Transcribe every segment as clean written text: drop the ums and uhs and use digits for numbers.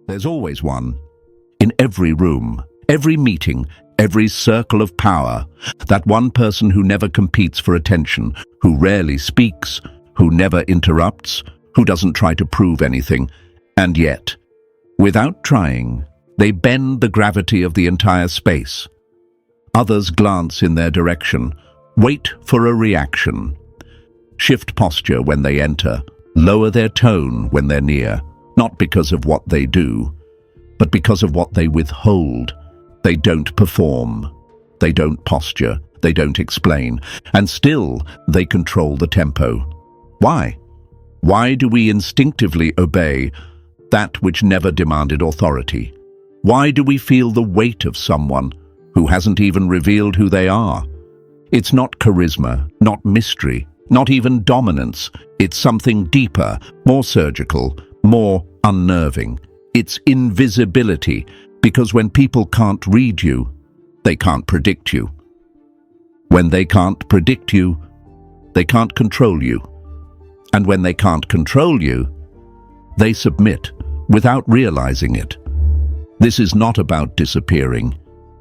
There's always one. In every room, every meeting, every circle of power, that one person who never competes for attention, who rarely speaks, who never interrupts, who doesn't try to prove anything, and yet, without trying, they bend the gravity of the entire space. Others glance in their direction, wait for a reaction, shift posture when they enter, lower their tone when they're near, not because of what they do, but because of what they withhold. They don't perform, they don't posture, they don't explain, and still they control the tempo. Why? Why do we instinctively obey that which never demanded authority? Why do we feel the weight of someone who hasn't even revealed who they are? It's not charisma, not mystery, not even dominance. It's something deeper, more surgical, more unnerving. It's invisibility, because when people can't read you, they can't predict you. When they can't predict you, they can't control you. And when they can't control you, they submit without realizing it. This is not about disappearing.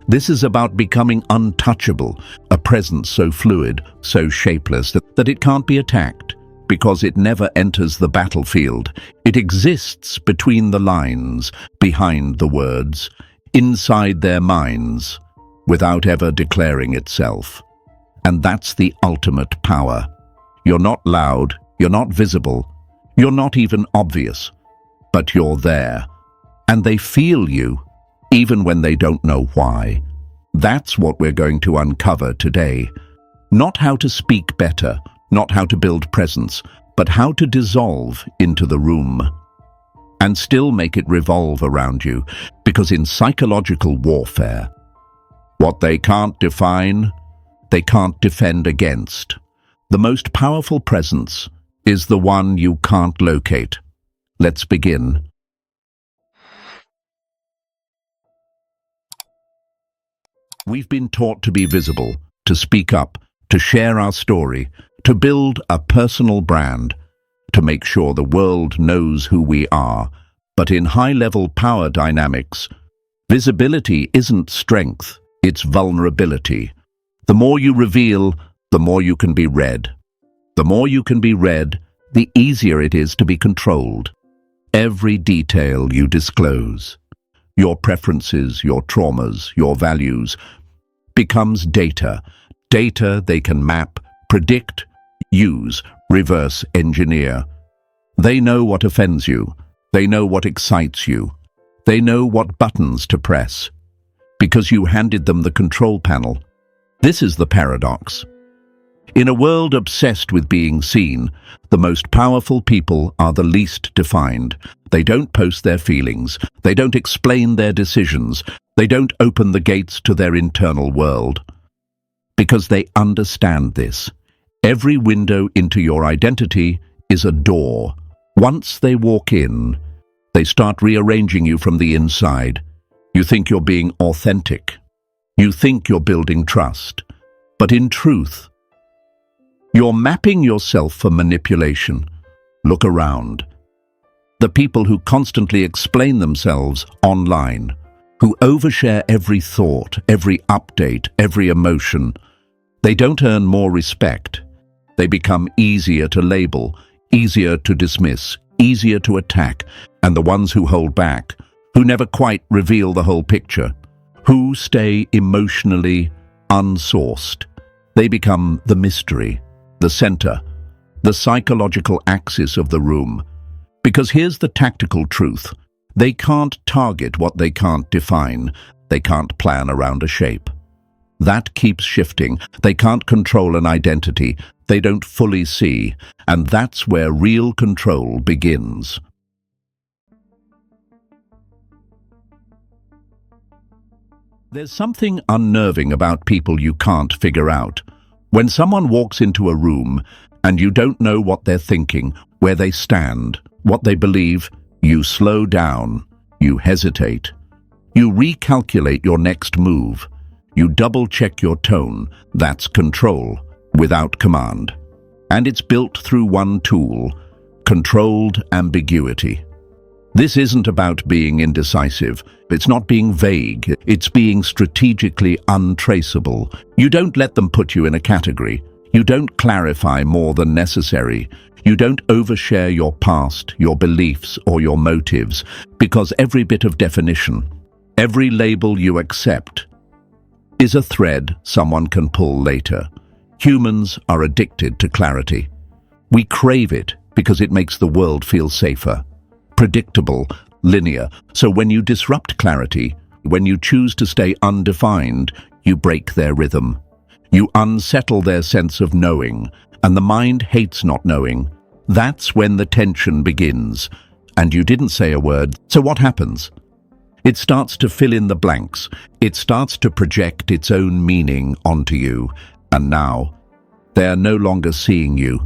This is about becoming untouchable, a presence so fluid, so shapeless that it can't be attacked, because it never enters the battlefield. It exists between the lines, behind the words, inside their minds, without ever declaring itself. And that's the ultimate power. You're not loud, you're not visible, you're not even obvious, but you're there. And they feel you, even when they don't know why. That's what we're going to uncover today. Not how to speak better, not how to build presence, but how to dissolve into the room and still make it revolve around you. Because in psychological warfare, what they can't define, they can't defend against. The most powerful presence is the one you can't locate. Let's begin. We've been taught to be visible, to speak up, to share our story, to build a personal brand, to make sure the world knows who we are. But in high-level power dynamics, visibility isn't strength, it's vulnerability. The more you reveal, the more you can be read. The more you can be read, the easier it is to be controlled. Every detail you disclose, your preferences, your traumas, your values, becomes data. Data they can map, predict, use, reverse engineer. They know what offends you. They know what excites you. They know what buttons to press, because you handed them the control panel. This is the paradox. In a world obsessed with being seen, the most powerful people are the least defined. They don't post their feelings. They don't explain their decisions. They don't open the gates to their internal world. Because they understand this. Every window into your identity is a door. Once they walk in, they start rearranging you from the inside. You think you're being authentic. You think you're building trust. But in truth, you're mapping yourself for manipulation. Look around. The people who constantly explain themselves online, who overshare every thought, every update, every emotion, they don't earn more respect. They become easier to label, easier to dismiss, easier to attack. And the ones who hold back, who never quite reveal the whole picture, who stay emotionally unsourced, they become the mystery, the center, the psychological axis of the room. Because here's the tactical truth. They can't target what they can't define. They can't plan around a shape. That keeps shifting. They can't control an identity they don't fully see. And that's where real control begins. There's something unnerving about people you can't figure out. When someone walks into a room and you don't know what they're thinking, where they stand, what they believe, you slow down, you hesitate, you recalculate your next move, you double-check your tone. That's control without command. And it's built through one tool, controlled ambiguity. This isn't about being indecisive. It's not being vague. It's being strategically untraceable. You don't let them put you in a category. You don't clarify more than necessary. You don't overshare your past, your beliefs, or your motives, because every bit of definition, every label you accept, is a thread someone can pull later. Humans are addicted to clarity. We crave it because it makes the world feel safer, predictable, linear. So when you disrupt clarity, when you choose to stay undefined, you break their rhythm. You unsettle their sense of knowing, and the mind hates not knowing. That's when the tension begins. And you didn't say a word, so what happens? It starts to fill in the blanks. It starts to project its own meaning onto you. And now, they're no longer seeing you.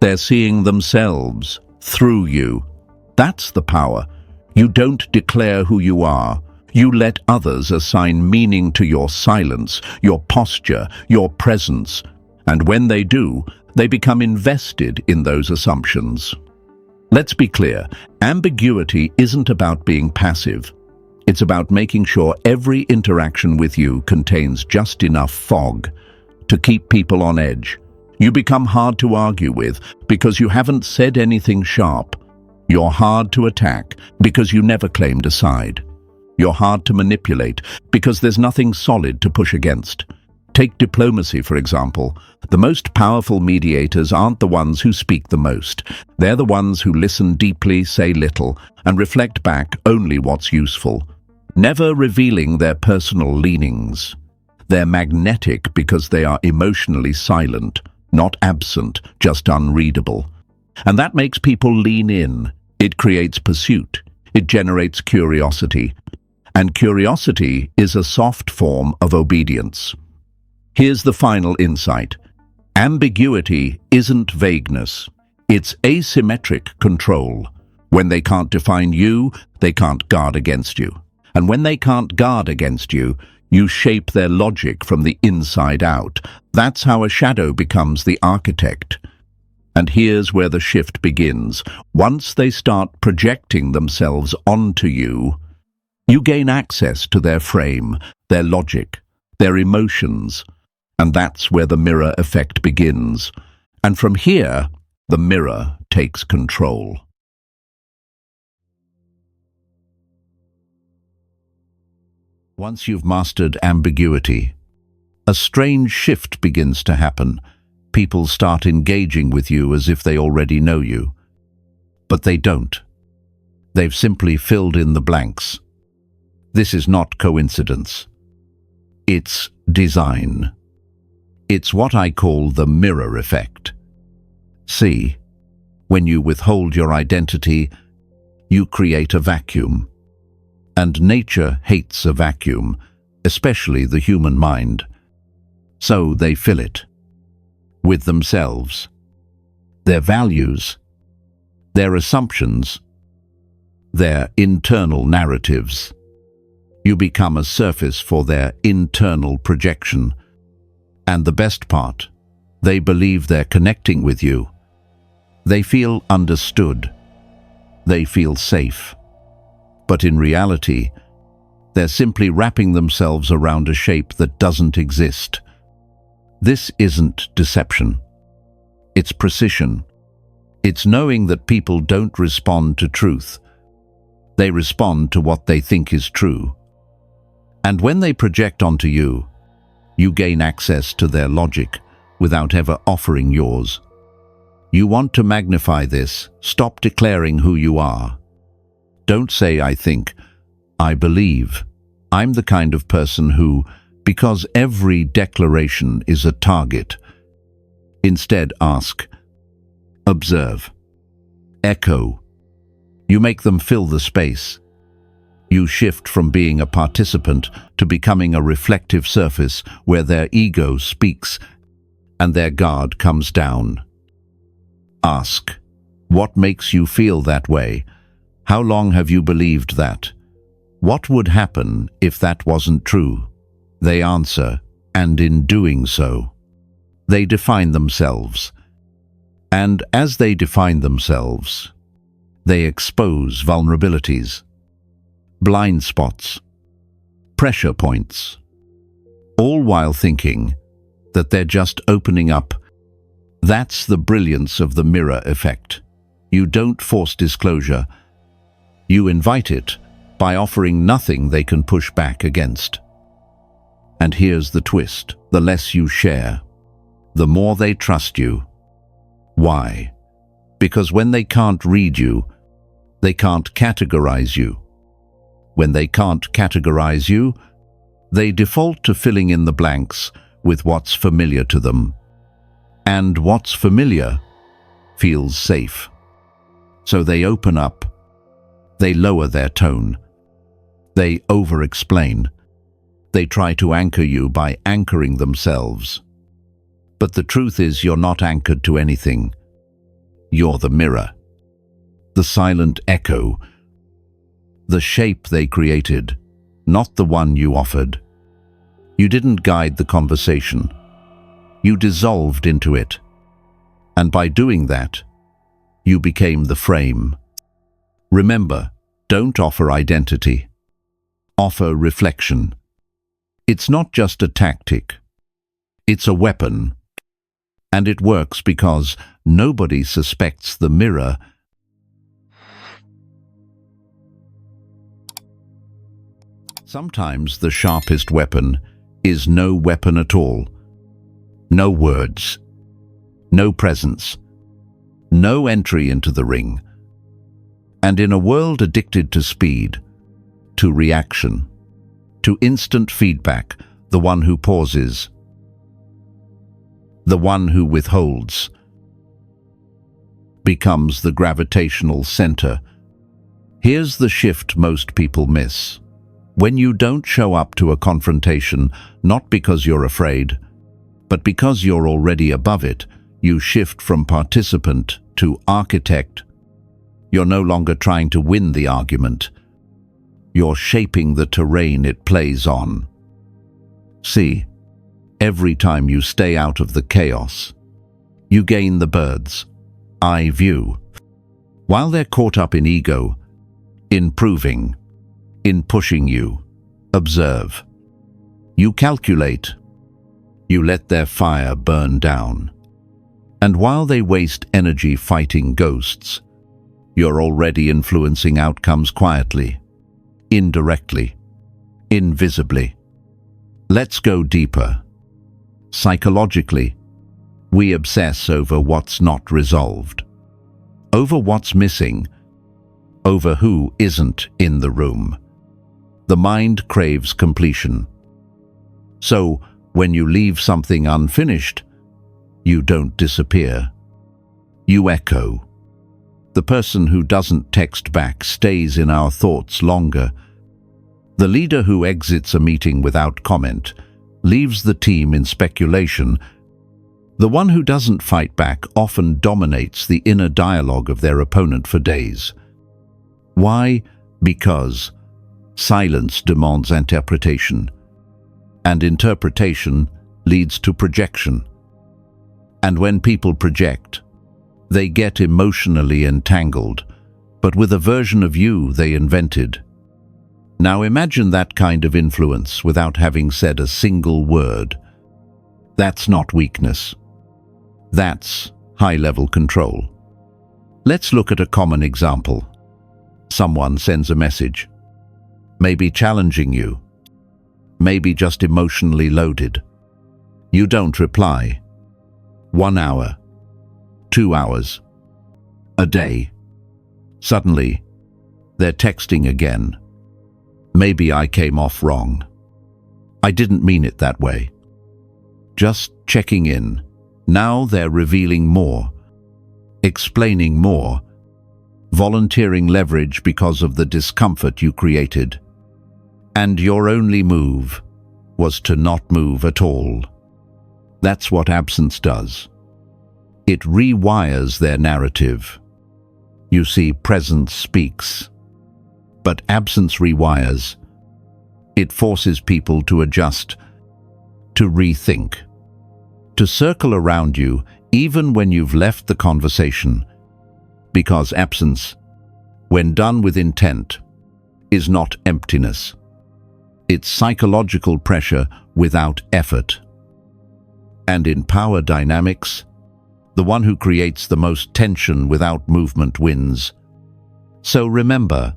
They're seeing themselves through you. That's the power. You don't declare who you are. You let others assign meaning to your silence, your posture, your presence. And when they do, they become invested in those assumptions. Let's be clear, ambiguity isn't about being passive. It's about making sure every interaction with you contains just enough fog to keep people on edge. You become hard to argue with because you haven't said anything sharp. You're hard to attack because you never claimed a side. You're hard to manipulate because there's nothing solid to push against. Take diplomacy, for example. The most powerful mediators aren't the ones who speak the most. They're the ones who listen deeply, say little, and reflect back only what's useful, never revealing their personal leanings. They're magnetic because they are emotionally silent, not absent, just unreadable. And that makes people lean in. It creates pursuit. It generates curiosity. And curiosity is a soft form of obedience. Here's the final insight. Ambiguity isn't vagueness. It's asymmetric control. When they can't define you, they can't guard against you. And when they can't guard against you, you shape their logic from the inside out. That's how a shadow becomes the architect. And here's where the shift begins. Once they start projecting themselves onto you, you gain access to their frame, their logic, their emotions. And that's where the mirror effect begins. And from here, the mirror takes control. Once you've mastered ambiguity, a strange shift begins to happen. People start engaging with you as if they already know you. But they don't. They've simply filled in the blanks. This is not coincidence. It's design. It's what I call the mirror effect. See, when you withhold your identity, you create a vacuum. And nature hates a vacuum, especially the human mind. So they fill it with themselves, their values, their assumptions, their internal narratives. You become a surface for their internal projection. And the best part, they believe they're connecting with you. They feel understood. They feel safe. But in reality, they're simply wrapping themselves around a shape that doesn't exist. This isn't deception. It's precision. It's knowing that people don't respond to truth. They respond to what they think is true. And when they project onto you, you gain access to their logic without ever offering yours. You want to magnify this, stop declaring who you are. Don't say, I think, I believe. I'm the kind of person who, because every declaration is a target. Instead ask, observe, echo. You make them fill the space. You shift from being a participant to becoming a reflective surface where their ego speaks and their guard comes down. Ask, what makes you feel that way? How long have you believed that? What would happen if that wasn't true? They answer, and in doing so, they define themselves. And as they define themselves, They expose vulnerabilities, blind spots, pressure points, all while thinking that they're just opening up. That's the brilliance of the mirror effect. You don't force disclosure. You invite it by offering nothing they can push back against. And here's the twist. The less you share, the more they trust you. Why? Because when they can't read you, they can't categorize you. When they can't categorize you, they default to filling in the blanks with what's familiar to them. And what's familiar feels safe. So they open up, they lower their tone, they over-explain, they try to anchor you by anchoring themselves. But the truth is you're not anchored to anything. You're the mirror, the silent echo, the shape they created, not the one you offered. You didn't guide the conversation. You dissolved into it. And by doing that, you became the frame. Remember, don't offer identity. Offer reflection. It's not just a tactic. It's a weapon. And it works because nobody suspects the mirror. Sometimes the sharpest weapon is no weapon at all. No words, no presence, no entry into the ring. And in a world addicted to speed, to reaction, to instant feedback, the one who pauses, the one who withholds, becomes the gravitational center. Here's the shift most people miss. When you don't show up to a confrontation, not because you're afraid, but because you're already above it, you shift from participant to architect. You're no longer trying to win the argument. You're shaping the terrain it plays on. See, every time you stay out of the chaos, you gain the bird's eye view. While they're caught up in ego, in proving, in pushing you, observe. You calculate. You let their fire burn down. And while they waste energy fighting ghosts, you're already influencing outcomes quietly, indirectly, invisibly. Let's go deeper. Psychologically, we obsess over what's not resolved, over what's missing, over who isn't in the room. The mind craves completion. So, when you leave something unfinished, you don't disappear. You echo. The person who doesn't text back stays in our thoughts longer. The leader who exits a meeting without comment leaves the team in speculation. The one who doesn't fight back often dominates the inner dialogue of their opponent for days. Why? Because silence demands interpretation, and interpretation leads to projection. And when people project, they get emotionally entangled, but with a version of you they invented. Now imagine that kind of influence without having said a single word. That's not weakness. That's high-level control. Let's look at a common example. Someone sends a message, maybe challenging you, maybe just emotionally loaded. You don't reply. 1 hour, 2 hours, a day. Suddenly, they're texting again. Maybe I came off wrong. I didn't mean it that way. Just checking in. Now they're revealing more, explaining more, volunteering leverage because of the discomfort you created. And your only move was to not move at all. That's what absence does. It rewires their narrative. You see, presence speaks, but absence rewires. It forces people to adjust, to rethink, to circle around you even when you've left the conversation, because absence when done with intent, is not emptiness. It's psychological pressure without effort. And in power dynamics, the one who creates the most tension without movement wins. So remember,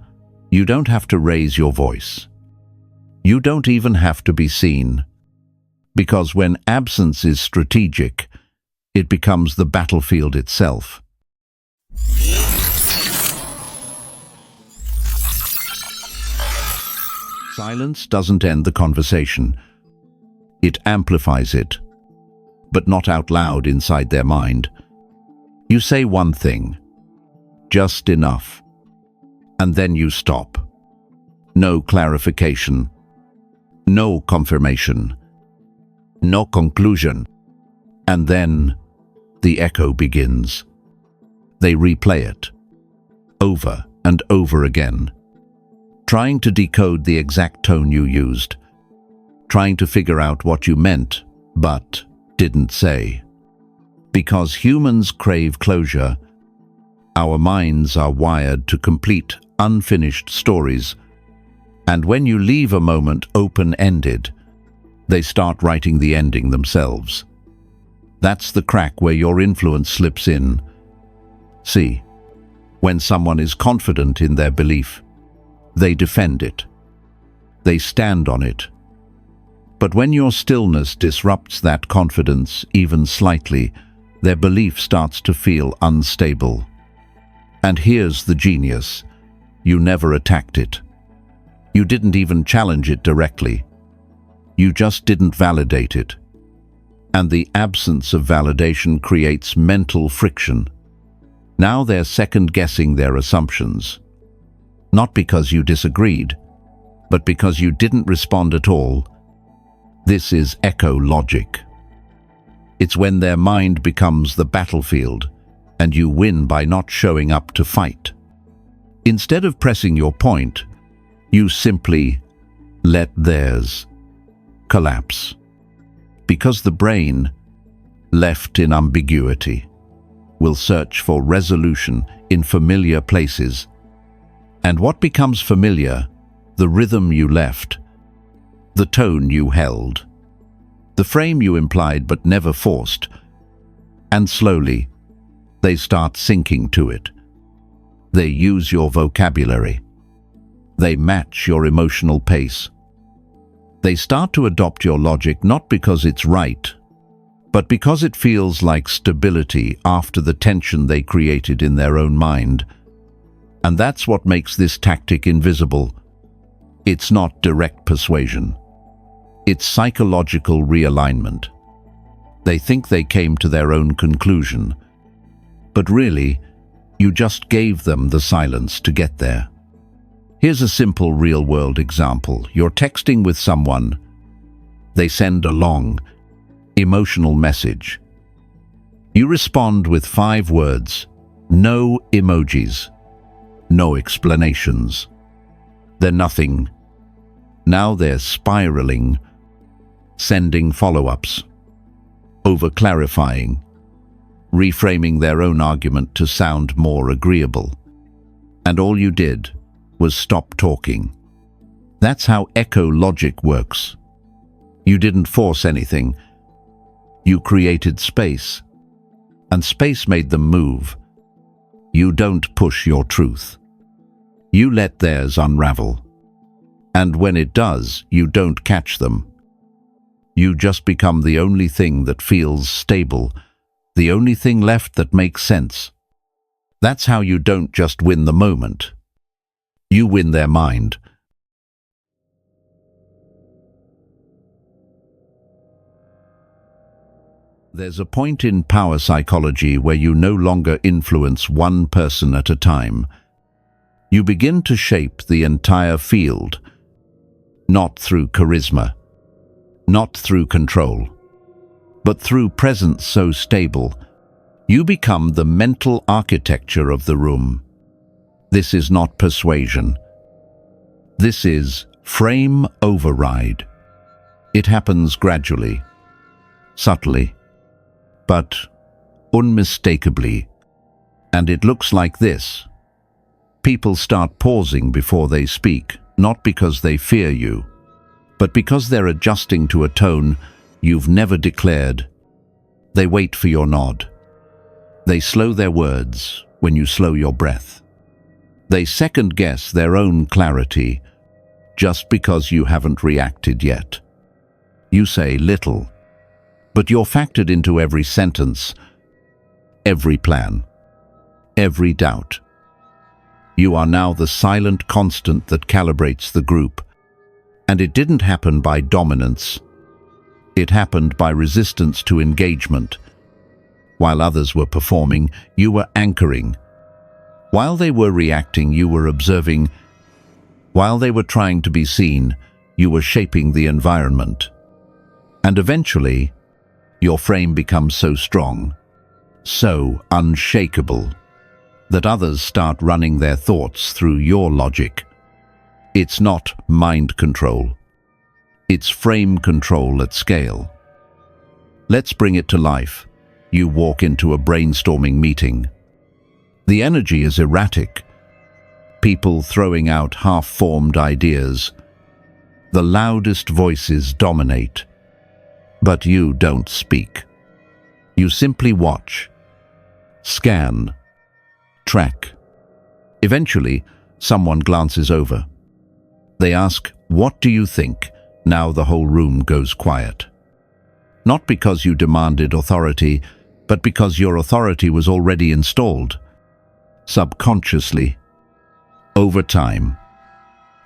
you don't have to raise your voice. You don't even have to be seen. Because when absence is strategic, it becomes the battlefield itself. Silence doesn't end the conversation. It amplifies it, but not out loud inside their mind. You say one thing, just enough, and then you stop. No clarification, no confirmation, no conclusion. And then the echo begins. They replay it, over and over again, trying to decode the exact tone you used, trying to figure out what you meant, but didn't say. Because humans crave closure, our minds are wired to complete unfinished stories, and when you leave a moment open-ended, they start writing the ending themselves. That's the crack where your influence slips in. See, when someone is confident in their belief, they defend it. They stand on it. But when your stillness disrupts that confidence even slightly, their belief starts to feel unstable. And here's the genius. You never attacked it. You didn't even challenge it directly. You just didn't validate it. And the absence of validation creates mental friction. Now they're second-guessing their assumptions. Not because you disagreed, but because you didn't respond at all. This is echo logic. It's when their mind becomes the battlefield, and you win by not showing up to fight. Instead of pressing your point, you simply let theirs collapse. Because the brain, left in ambiguity, will search for resolution in familiar places. And what becomes familiar? The rhythm you left, the tone you held, the frame you implied but never forced. And slowly, they start sinking to it. They use your vocabulary. They match your emotional pace. They start to adopt your logic not because it's right, but because it feels like stability after the tension they created in their own mind. And that's what makes this tactic invisible. It's not direct persuasion. It's psychological realignment. They think they came to their own conclusion, but really, you just gave them the silence to get there. Here's a simple real-world example. You're texting with someone. They send a long, emotional message. You respond with 5 words, no emojis, no explanations. They're nothing. Now they're spiraling, sending follow-ups, over-clarifying, reframing their own argument to sound more agreeable. And all you did was stop talking. That's how echo logic works. You didn't force anything. You created space, and space made them move. You don't push your truth. You let theirs unravel. And when it does, you don't catch them. You just become the only thing that feels stable, the only thing left that makes sense. That's how you don't just win the moment. You win their mind. There's a point in power psychology where you no longer influence one person at a time. You begin to shape the entire field, not through charisma, not through control, but through presence so stable, you become the mental architecture of the room. This is not persuasion. This is frame override. It happens gradually, subtly, but unmistakably. And it looks like this. People start pausing before they speak, not because they fear you, but because they're adjusting to a tone you've never declared. They wait for your nod. They slow their words when you slow your breath. They second-guess their own clarity just because you haven't reacted yet. You say little, but you're factored into every sentence, every plan, every doubt. You are now the silent constant that calibrates the group. And it didn't happen by dominance. It happened by resistance to engagement. While others were performing, you were anchoring. While they were reacting, you were observing. While they were trying to be seen, you were shaping the environment. And eventually, your frame becomes so strong, so unshakable, that others start running their thoughts through your logic. It's not mind control. It's frame control at scale. Let's bring it to life. You walk into a brainstorming meeting. The energy is erratic. People throwing out half-formed ideas. The loudest voices dominate. But you don't speak. You simply watch, scan, track. Eventually, someone glances over. They ask, "What do you think?" Now the whole room goes quiet. Not because you demanded authority, but because your authority was already installed. Subconsciously, over time,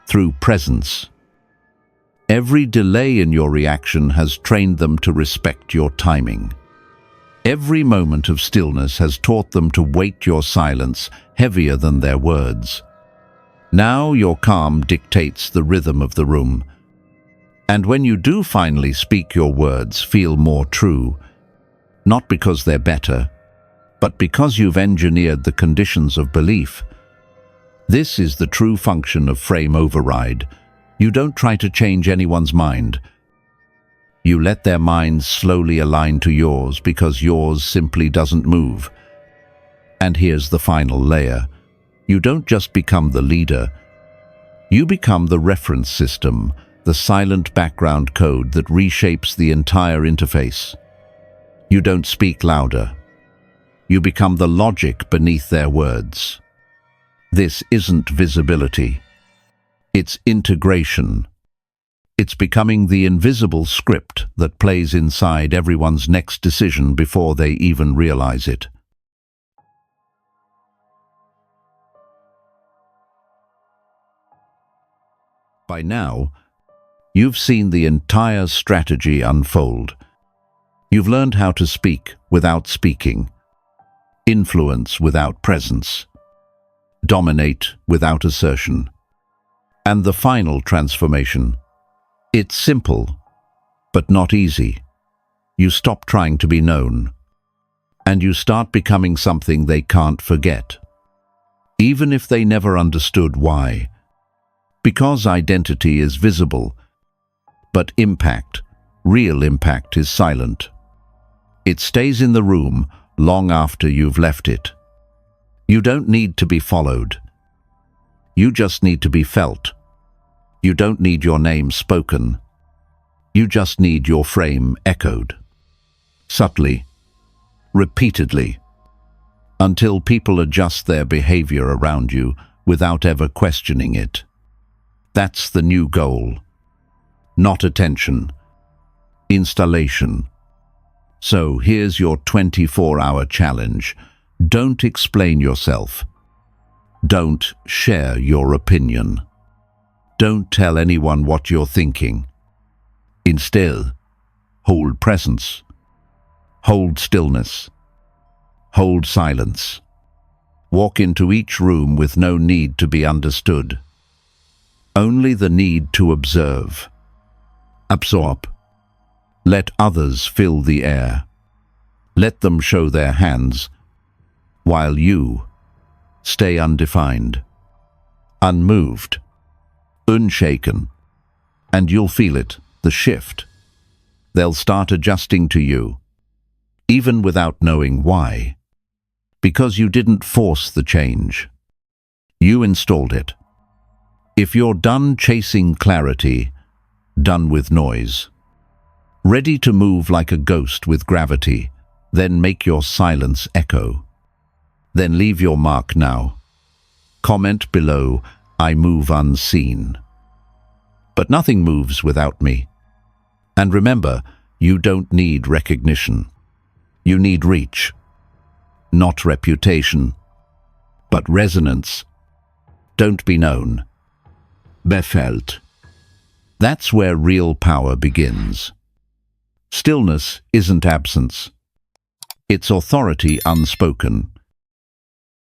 through presence. Every delay in your reaction has trained them to respect your timing. Every moment of stillness has taught them to weight your silence heavier than their words. Now your calm dictates the rhythm of the room. And when you do finally speak, your words feel more true, not because they're better, but because you've engineered the conditions of belief. This is the true function of frame override. You don't try to change anyone's mind. You let their minds slowly align to yours because yours simply doesn't move. And here's the final layer. You don't just become the leader. You become the reference system, the silent background code that reshapes the entire interface. You don't speak louder. You become the logic beneath their words. This isn't visibility. It's integration. It's becoming the invisible script that plays inside everyone's next decision before they even realize it. By now, you've seen the entire strategy unfold. You've learned how to speak without speaking, influence without presence, dominate without assertion. And the final transformation. It's simple, but not easy. You stop trying to be known, and you start becoming something they can't forget, even if they never understood why. Because identity is visible, but impact, real impact, is silent. It stays in the room long after you've left it. You don't need to be followed. You just need to be felt. You don't need your name spoken. You just need your frame echoed. Subtly, repeatedly, until people adjust their behavior around you without ever questioning it. That's the new goal. Not attention. Installation. So here's your 24-hour challenge. Don't explain yourself. Don't share your opinion. Don't tell anyone what you're thinking. Instead, hold presence. Hold stillness. Hold silence. Walk into each room with no need to be understood. Only the need to observe. Absorb. Let others fill the air. Let them show their hands, while you stay undefined, unmoved, unshaken. And you'll feel it, the shift. They'll start adjusting to you, even without knowing why. Because you didn't force the change. You installed it. If you're done chasing clarity, done with noise, ready to move like a ghost with gravity, then make your silence echo. Then leave your mark now. Comment below, I move unseen. But nothing moves without me. And remember, you don't need recognition. You need reach. Not reputation, but resonance. Don't be known. Befelt. That's where real power begins. Stillness isn't absence. It's authority unspoken.